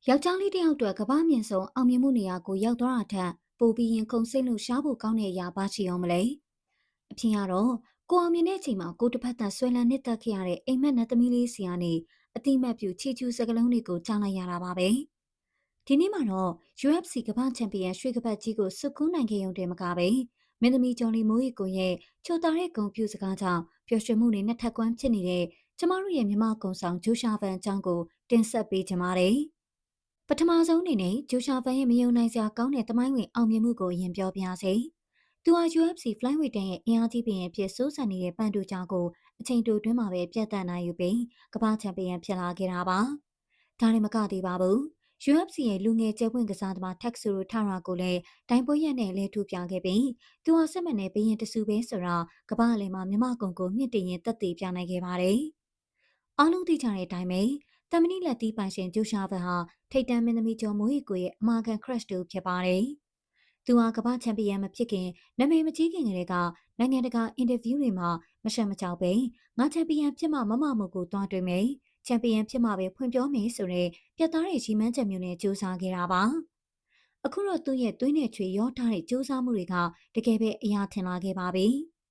ယောက်ျားလေးတစ်ယောက်အတွက်ကမ္ဘာမြင့်ဆုံးအောင်မြင်မှုနေရာကိုရောက်သွားတာထက်ပိုပြီးရင်ခုန်စိတ်လို့ရှားဖို့ကောင်းတဲ့အရာပါချီအောင်မလဲအဖြစ်ကတော့ကိုအောင်မြင်တဲ့အချိန်မှာကိုတစ်ဖက်သက်ဆွဲလန်းနှစ်သက်ခဲ့ရတဲ့အိမ်မက်နဲ့သမီးလေးစီကနေအတိမတ်ပြူချီကျူးစကလုံးတွေကိုကြားလိုက်ရတာပါပဲဒီနေ့မှာတော့ UFC ကမ္ဘာချန်ပီယံရွှေကပတ်ကြီးကိုစွတ်ကူးနိုင်ခဲ့ရုံတည်းမကပဲမင်းသမီးကျော်လီမိုးရီကိုရဲ့ချိုတာတဲ့ဂုံပြူစကားကြောင့်ပျော်ရွှင်မှုတွေနဲ့ထက်ကွမ်းဖြစ်နေတဲ့ကျမတို့ရဲ့မြမကုံဆောင်ဂျိုရှာဗန်အကြောင်းကိုတင်ဆက်ပေးကြပါမယ်ပထမဆုံးအနေနဲ့ဂျိုရှာဖန်ရဲ့မယုံနိုင်စရာကောင်းတဲ့တမိုင်းဝင်အောင်မြင်မှုကိုအရင်ပြောပြစေ။သူဟာ UFC Flyweight တန်းရဲ့အင်အားကြီးပင်ရဲ့ဖြစ်စိုးစံနေတဲ့ပန်တူကြောင့်ကိုအချိန်တိုတွင်းမှာပဲပြတ်တတ်နိုင်ယူပြီးကမ္ဘာချန်ပီယံဖြစ်လာခဲ့တာပါ။ဒါနဲ့မကသေးပါဘူး။ UFC ရဲ့လူငယ်ကျဲပွင့်ကစားသမားတက်ဆူရိုထရာကိုလည်းဒိုင်ပွဲရက်နဲ့လဲထူပြခဲ့ပြီးသူဟာစစ်မှန်တဲ့ဘရင်တဆူပဲဆိုတာကမ္ဘာအလယ်မှာမြမကုံကိုမြင့်တင်ရင်တက်တည်ပြနိုင်ခဲ့ပါတယ်။အားလုံးသိကြတဲ့အတိုင်းပဲတမနီလက်တီးပိုင်ရှင်ဂျိုရှာဗန်ဟာထိတ်တန့်မင်းသမီးကျော်မိုးရီကိုရဲ့အမာခံ crush တူဖြစ်ပါတယ်။သူဟာကမ္ဘာချန်ပီယံမဖြစ်ခင်နာမည်မကြီးခင်ကတည်းကနိုင်ငံတကာအင်တာဗျူးတွေမှာမရှက်မကြောက်ပဲငါချန်ပီယံဖြစ်မှမမမို့ကိုတွားတွေ့မယ်။ချန်ပီယံဖြစ်မှပဲဖွင့်ပြောမယ်ဆိုတဲ့ပြတ်သားတဲ့ရီမန်းချက်မျိုးနဲ့စူးစမ်းခဲ့တာပါ။အခုတော့သူ့ရဲ့သွေးနဲ့ချွေရောထားတဲ့စူးစမ်းမှုတွေကတကယ်ပဲအရာထင်လာခဲ့ပါပြီ။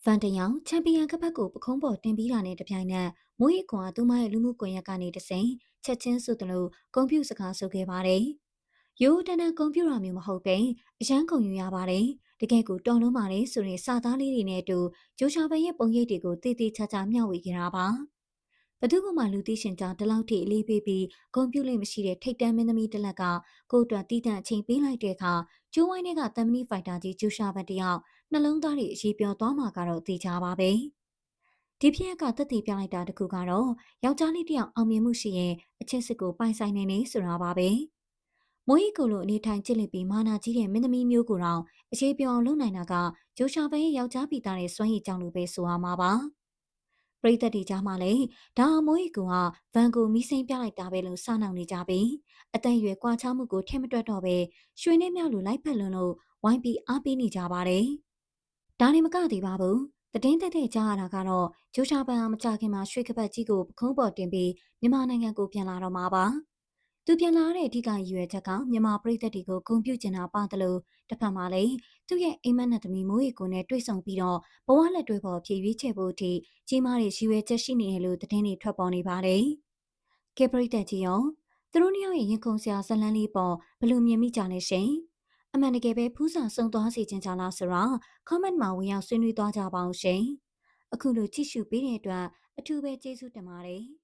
ဖန်တယောင်ချန်ပီယံကပတ်ကိုပခုံးပေါ်တင်ပြီးတာနဲ့တပြိုင်နက်မိုးရီကွန်ကသူမရဲ့လူမှုကွန်ရက်ကနေတဆင့်ချက်ချင်းဆိုသလိုဂုံပြူစကားဆိုခဲ့ပါတယ်။ရိုးတန်းတန်းဂုံပြူတာမျိုးမဟုတ်ပဲအရန်ဂုံယူရပါတယ်။တကယ်ကိုတော်လုံးပါတယ်ဆိုရင်စာသားလေးတွေနဲ့အတူဂျိုရှာဘန်ရဲ့ပုံရိပ်တွေကိုတည်တည်ချာချာမျှဝေခဲ့တာပါ။ဘသူကမှလူသိရှင်ကြားဒီလောက်ထိအလေးပေးပြီးဂုံပြူလေးမရှိတဲ့ထိတ်တန်းမင်းသမီးတစ်လက်ကကိုယ့်အတွက်တည်တံ့အချိန်ပေးလိုက်တဲ့အခါကျိုးဝိုင်းတွေကတမ်မနီဖိုက်တာကြီးဂျိုရှာဘန်တယောက်နှလုံးသားတွေအရေးပြောသွားမှာကတော့သိကြပါပဲ။ဒီဖြစ်ရကသက်တည်ပြလိုက်တာတခုကတော့ယောက်ျားလေးတယောက်အောင်မြင်မှုရှိရင်အချစ်စစ်ကိုပိုင်ဆိုင်နေနေဆိုတာပါပဲ။မိုးရီကိုလိုအနေထိုင်ကြည့်လိပြီးမာနာကြီးတဲ့မင်းသမီးမျိုးကိုတော့အရေးပြောအောင်လုပ်နိုင်တာကဂျိုရှာဘန်ရဲ့ယောက်ျားပီတာတဲ့စွမ်းရည်ကြောင့်လို့ပဲဆိုရမှာပါ။ပရိသတ်တွေကြားမှာလည်းဒါအမိုးရီကဗန်ကိုမီးစိမ်းပြလိုက်တာပဲလို့စနှောင်နေကြပြီးအသက်အရွယ်ကွာခြားမှုကိုထင်မတွက်တော့ပဲရွှေနဲ့မြောက်လိုလိုက်ဖက်လွန်းလို့ဝိုင်းပြီးအားပေးနေကြပါတယ်။ဒါနဲ့မကသေးပါဘူး။သတင်းတက်တဲ့ကြားရတာကတော့ဂျိုရှာပန်ဟာမကြခင်မှာရွှေကပတ်ကြီးကိုပခုံးပေါ်တင်ပြီးမြန်မာနိုင်ငံကိုပြန်လာတော့မှာပါ။သူပြန်လာတဲ့အဓိကရည်ရွယ်ချက်ကမြန်မာပြည်သက်တွေကိုဂုဏ်ပြုကျင်တာပါတယ်လို့တစ်ဖက်မှာလည်းသူ့ရဲ့အိမ်မက်နဲ့သမီးမိုးရီကိုနဲ့တွေ့ဆုံပြီးတော့ဘဝလက်တွဲပေါ်ဖြည့်ရွေးချယ်ဖို့အထိကြီးမားတဲ့ရည်ရွယ်ချက်ရှိနေတယ်လို့သတင်းတွေထွက်ပေါ်နေပါတယ်။ကဲပရိသတ်ကြီးရောသူတို့နှစ်ယောက်ရဲ့ရင်ခုန်စရာဇလန်းလေးပေါ်ဘယ်လိုမြင်မိကြလဲရှင်။အမှန်တကယ်ပဲဖူးစာစုံသွားစေချင်ကြလားဆိုတော့ comment မှာဝင်ရောက်ဆွေးနွေးသွားကြပါအောင်ရှင်။အခုလိုကြည့်ရှုပေးတဲ့အတွက်အထူးပဲကျေးဇူးတင်ပါတယ်။